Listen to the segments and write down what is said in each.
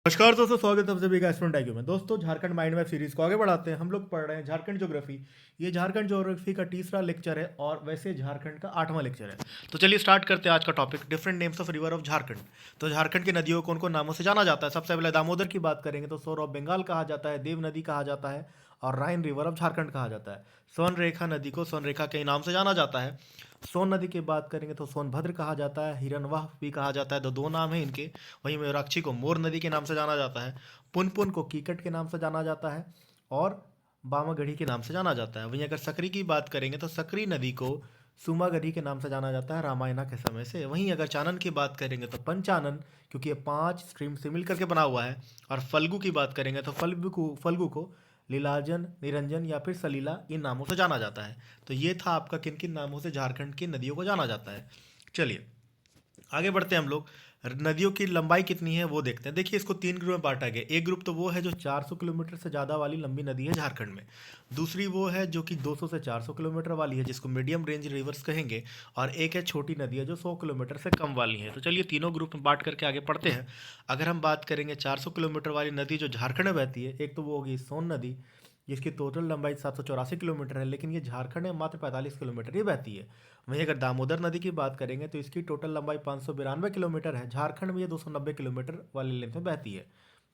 नमस्कार दोस्तों, स्वागत है आप सभी का एस्ट्रोनॉट आईक्यू में। दोस्तों, झारखंड माइंड मैप सीरीज को आगे बढ़ाते हैं। हम लोग पढ़ रहे हैं झारखंड ज्योग्राफी। ये झारखंड ज्योग्राफी का तीसरा लेक्चर है और वैसे झारखंड का 8वां लेक्चर है। तो चलिए स्टार्ट करते हैं आज का topic, different names of river of Jharkhand. तो झारखंड की नदियों को कौन कौन नामों से जाना जाता है। सबसे पहले दामोदर की बात करेंगे तो सोर ऑफ बंगाल कहा जाता है, देव नदी कहा जाता है और राइन रिवर ऑफ झारखंड कहा जाता है। सोनरेखा नदी को सोनरेखा के नाम से जाना जाता है। सोन नदी की बात करेंगे तो सोनभद्र कहा जाता है, हिरनवाह भी कहा जाता है। तो दो नाम है इनके। वहीं मयूराक्षी को मोर नदी के नाम से जाना जाता है। पुनपुन को कीकट के नाम से जाना जाता है और बामागढ़ी के नाम से जाना जाता है। वहीं अगर सकरी की बात करेंगे तो सकरी नदी को सुमागढ़ी के नाम से जाना जाता है रामायणा के समय से। वहीं अगर चानन की बात करेंगे तो पंचानन, क्योंकि ये 5 स्ट्रीम से मिलकर के बना हुआ है। और फल्गु की बात करेंगे तो फल्गु को लीलाजन, निरंजन या फिर सलीला इन नामों से जाना जाता है। तो ये था आपका किन किन नामों से झारखंड की नदियों को जाना जाता है। चलिए आगे बढ़ते हैं हम लोग। नदियों की लंबाई कितनी है वो देखते हैं। देखिए, इसको 3 ग्रुप में बांटा गया। एक ग्रुप तो वो है जो 400 किलोमीटर से ज़्यादा वाली लंबी नदी है झारखंड में। दूसरी वो है जो कि 200 से 400 किलोमीटर वाली है, जिसको मीडियम रेंज रिवर्स कहेंगे। और एक है छोटी नदी है जो 100 किलोमीटर से कम वाली है। तो चलिए तीनों ग्रुप में बांट करके आगे पढ़ते हैं। अगर हम बात करेंगे 400 किलोमीटर वाली नदी जो झारखंड में बहती है, एक तो वो होगी सोन नदी, जिसकी टोटल लंबाई 784 किलोमीटर है, लेकिन ये झारखंड में मात्र 45 किलोमीटर ही बहती है। वहीं अगर दामोदर नदी की बात करेंगे तो इसकी टोटल लंबाई 592 किलोमीटर है। झारखंड में ये 290 किलोमीटर वाली लेंथ में बहती है।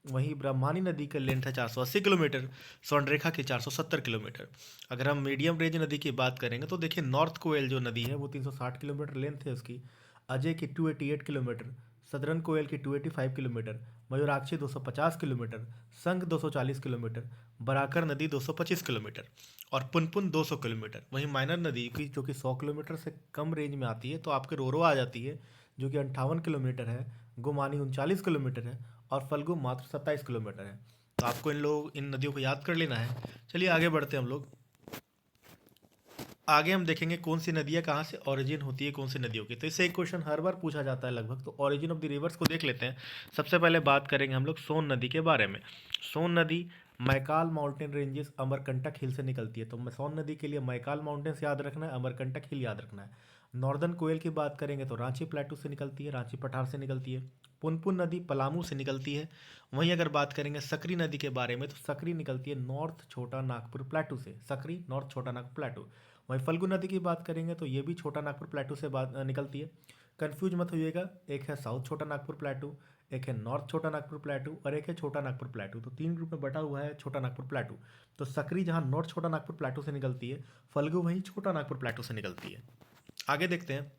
वहीं ब्रह्मानी नदी का लेंथ है 480 किलोमीटर, स्वर्णरेखा की 470 किलोमीटर। अगर हम मीडियम रेंज नदी की बात करेंगे तो देखिए, नॉर्थ कोयल जो नदी है वो 360 किलोमीटर लेंथ है उसकी। अजय की 288 किलोमीटर, सदरन कोयल की 285 किलोमीटर, मयूराक्षी 250 किलोमीटर, संघ 240 किलोमीटर, बराकर नदी 225 किलोमीटर और पुनपुन 200 किलोमीटर। वहीं माइनर नदी की जो कि 100 किलोमीटर से कम रेंज में आती है तो आपके रोरो आ जाती है, जो कि 58 किलोमीटर है। गुमानी 39 किलोमीटर है और फल्गु मात्र 27 किलोमीटर है। तो आपको इन नदियों को याद कर लेना है। चलिए आगे बढ़ते हैं हम लोग। आगे हम देखेंगे कौन सी नदियाँ कहाँ से ओरिजिन होती है, कौन सी नदियों की। तो इससे एक क्वेश्चन हर बार पूछा जाता है लगभग। तो ओरिजिन ऑफ द रिवर्स को देख लेते हैं। सबसे पहले बात करेंगे हम लोग सोन नदी के बारे में। सोन नदी मैकाल माउंटेन रेंजेस अमरकंटक हिल से निकलती है। तो सोन नदी के लिए मैकाल माउंटेन्स याद रखना है, अमरकंटक हिल याद रखना है। नॉर्दर्न कोयल की बात करेंगे तो रांची प्लेटू से निकलती है, रांची पठार से निकलती है। पुनपुन नदी पलामू से निकलती है। वहीं अगर बात करेंगे सकरी नदी के बारे में तो सकरी निकलती है नॉर्थ छोटा नागपुर प्लेटू से। सकरी नॉर्थ छोटा नागपुर प्लेटू। वहीं फल्गु नदी की बात करेंगे तो ये भी छोटा नागपुर प्लेटू से बात निकलती है। कंफ्यूज मत होइएगा, एक है साउथ छोटा नागपुर प्लेटू, एक है नॉर्थ छोटा नागपुर प्लेटू और एक है छोटा नागपुर प्लेटू। तो 3 ग्रुप में बटा हुआ है छोटा नागपुर प्लेटू। तो सकरी जहाँ नॉर्थ छोटा नागपुर प्लेटू से निकलती है, फल्गु वहीं छोटा नागपुर प्लेटू से निकलती है। आगे देखते हैं।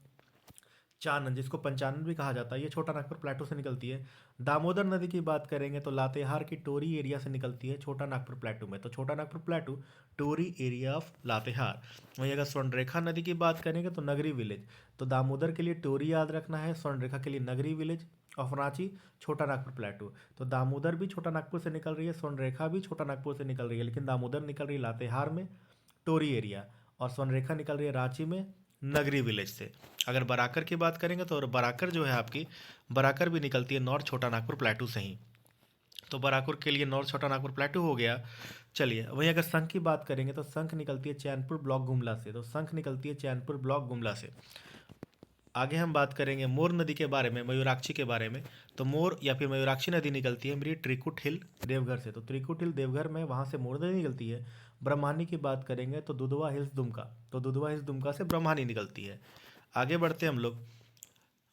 चानन, जिसको पंचानन भी कहा जाता है, ये छोटा नागपुर प्लेटू से निकलती है। दामोदर नदी की बात करेंगे तो लातेहार की टोरी एरिया से निकलती है छोटा नागपुर प्लेटू में। तो Chota Nagpur plateau Tori area of Latehar. वहीं अगर स्वर्णरेखा नदी की बात करेंगे तो नगरी विलेज। तो दामोदर के लिए टोरी याद रखना है, स्वर्णरेखा के लिए नगरी विलेज ऑफ रांची छोटा नागपुर प्लेटू। तो दामोदर भी छोटा नागपुर से निकल रही है, स्वर्णरेखा भी छोटा नागपुर से निकल रही है, लेकिन दामोदर निकल रही है लातेहार में टोरी एरिया और स्वर्णरेखा निकल रही है रांची में नगरी विलेज से। अगर बराकर की बात करेंगे तो बराकर जो है आपकी, बराकर भी निकलती है नॉर्थ छोटा नागपुर प्लेटू से ही। तो बराकर के लिए नॉर्थ छोटा नागपुर प्लेटू हो गया। चलिए वहीं अगर संख की बात करेंगे तो संख निकलती है चैनपुर ब्लॉक गुमला से। तो संख निकलती है चैनपुर ब्लॉक गुमला से। आगे हम बात करेंगे मोर नदी के बारे में, मयूराक्षी के बारे में। तो मोर या फिर मयूराक्षी नदी निकलती है मेरी त्रिकुट हिल देवघर से। तो त्रिकुट हिल देवघर में वहाँ से मोर नदी निकलती है। ब्रह्मानी की बात करेंगे तो दुधवा हिल्स दुमका। तो दुधवा हिल्स दुमका से ब्रह्मानी निकलती है। आगे बढ़ते हैं हम लोग।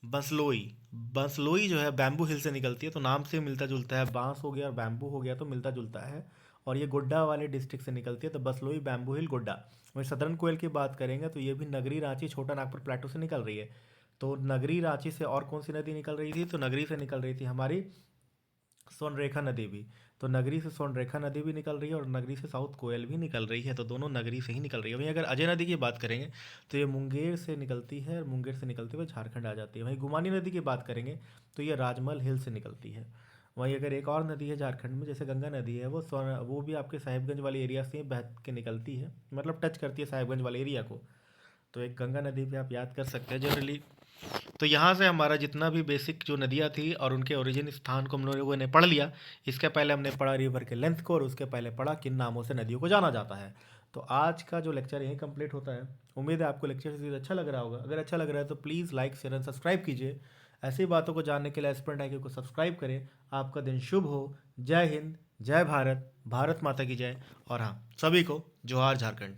बंसलोई, बंसलोई जो है बैम्बू हिल से निकलती है। तो नाम से मिलता जुलता है, बांस हो गया और बैम्बू हो गया तो मिलता जुलता है। और ये गोड्डा वाले डिस्ट्रिक्ट से निकलती है। तो बसलोई बैम्बू हिल गोड्डा। वहीं सदर्न कोयल की बात करेंगे तो ये भी नगरी रांची छोटा नागपुर प्लेटू से निकल रही है। तो नगरी रांची से और कौन सी नदी निकल रही थी, तो नगरी से निकल रही थी हमारी सोनरेखा नदी भी। तो नगरी से सोनरेखा नदी भी निकल रही है और नगरी से साउथ कोयल भी निकल रही है। तो दोनों नगरी से ही निकल रही है। वहीं अगर अजय नदी की बात करेंगे तो ये मुंगेर से निकलती है और मुंगेर से निकलते हुए झारखंड आ जाती है। वहीं गुमानी नदी की बात करेंगे तो ये राजमहल हिल से निकलती है। वहीं अगर एक और नदी है झारखंड में, जैसे गंगा नदी है, वो भी आपके साहिबगंज वाले एरिया से बह के निकलती है, मतलब टच करती है साहिबगंज वाले एरिया को। तो एक गंगा नदी भी आप याद कर सकते हैं जनरली। तो यहाँ से हमारा जितना भी बेसिक जो नदियाँ थी और उनके ओरिजिन स्थान को हम लोगों ने पढ़ लिया। इसके पहले हमने पढ़ा रिवर के लेंथ को और उसके पहले पढ़ा किन नामों से नदियों को जाना जाता है। तो आज का जो लेक्चर यहीं कंप्लीट होता है। उम्मीद है आपको लेक्चर सीरीज अच्छा लग रहा होगा। अगर अच्छा लग रहा है तो please like share and subscribe कीजिए। ऐसी बातों को जानने के लिए एस्पिरेंट आईक्यू को सब्सक्राइब करें। आपका दिन शुभ हो। जय हिंद, जय भारत, भारत माता की जय। और हाँ, सभी को जोहार झारखंड।